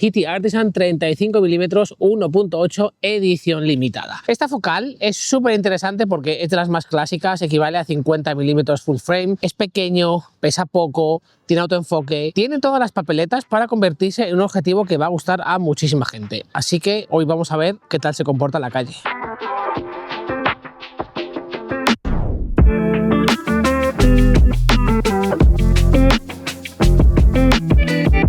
TT Artisan 35 mm 1.8 edición limitada. Esta focal es súper interesante porque es de las más clásicas, equivale a 50 mm full frame, es pequeño, pesa poco, tiene autoenfoque, tiene todas las papeletas para convertirse en un objetivo que va a gustar a muchísima gente. Así que hoy vamos a ver qué tal se comporta en la calle.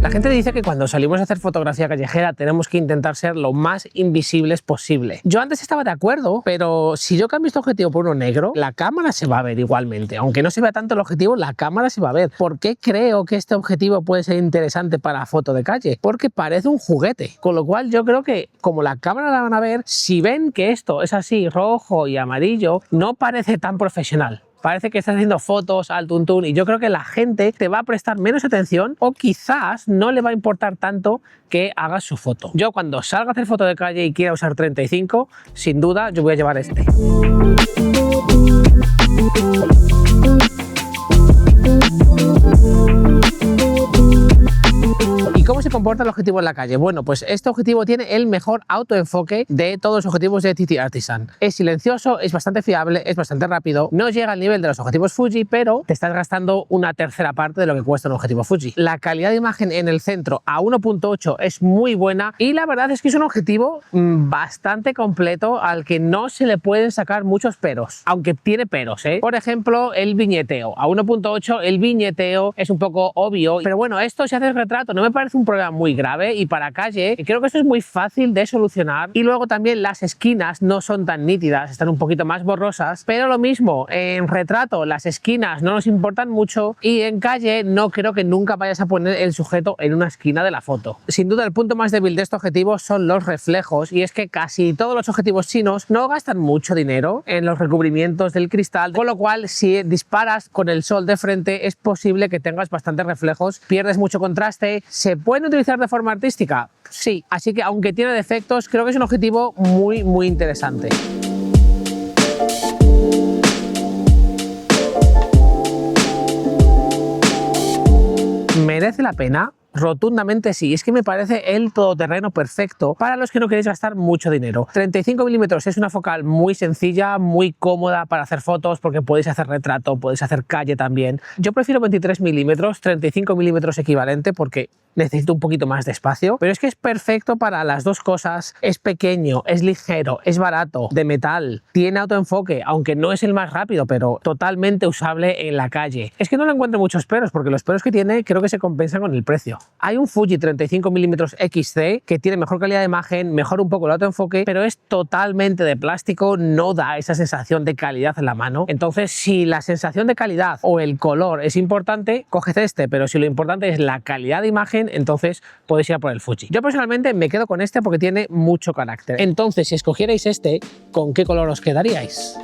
La gente dice que cuando salimos a hacer fotografía callejera tenemos que intentar ser lo más invisibles posible. Yo antes estaba de acuerdo, pero si yo cambio este objetivo por uno negro, la cámara se va a ver igualmente. Aunque no se vea tanto el objetivo, la cámara se va a ver. ¿Por qué creo que este objetivo puede ser interesante para foto de calle? Porque parece un juguete. Con lo cual yo creo que como la cámara la van a ver, si ven que esto es así rojo y amarillo, no parece tan profesional. Parece que estás haciendo fotos al tuntún y yo creo que la gente te va a prestar menos atención o quizás no le va a importar tanto que hagas su foto. Yo cuando salga a hacer foto de calle y quiera usar 35, sin duda yo voy a llevar este. ¿Y cómo se comporta el objetivo en la calle? Bueno, pues este objetivo tiene el mejor autoenfoque de todos los objetivos de TT Artisan. Es silencioso, es bastante fiable, es bastante rápido, no llega al nivel de los objetivos Fuji, pero te estás gastando una tercera parte de lo que cuesta un objetivo Fuji. La calidad de imagen en el centro a 1.8 es muy buena y la verdad es que es un objetivo bastante completo al que no se le pueden sacar muchos peros, aunque tiene peros, ¿eh? Por ejemplo, el viñeteo. A 1.8 el viñeteo es un poco obvio, pero bueno, esto si haces retrato no me parece un problema muy grave y para calle creo que esto es muy fácil de solucionar. Y luego también las esquinas no son tan nítidas, están un poquito más borrosas, pero lo mismo en retrato las esquinas no nos importan mucho y en calle no creo que nunca vayas a poner el sujeto en una esquina de la foto. Sin duda el punto más débil de este objetivo son los reflejos y es que casi todos los objetivos chinos no gastan mucho dinero en los recubrimientos del cristal, con lo cual si disparas con el sol de frente es posible que tengas bastantes reflejos, pierdes mucho contraste. ¿Se pueden utilizar de forma artística? Sí, así que aunque tiene defectos, creo que es un objetivo muy interesante. ¿Merece la pena? Rotundamente sí, es que me parece el todoterreno perfecto para los que no queréis gastar mucho dinero. 35 mm es una focal muy sencilla, muy cómoda para hacer fotos porque podéis hacer retrato, podéis hacer calle también. Yo prefiero 23 mm, 35 mm equivalente porque necesito un poquito más de espacio, pero es que es perfecto para las dos cosas. Es pequeño, es ligero, es barato, de metal, tiene autoenfoque, aunque no es el más rápido, pero totalmente usable en la calle. Es que no le encuentro muchos peros porque los peros que tiene creo que se compensan con el precio. Hay un Fuji 35 mm XC que tiene mejor calidad de imagen, mejor un poco el autoenfoque, pero es totalmente de plástico, no da esa sensación de calidad en la mano. Entonces, si la sensación de calidad o el color es importante, coged este, pero si lo importante es la calidad de imagen, entonces podéis ir a por el Fuji. Yo personalmente me quedo con este porque tiene mucho carácter. Entonces, si escogierais este, ¿con qué color os quedaríais?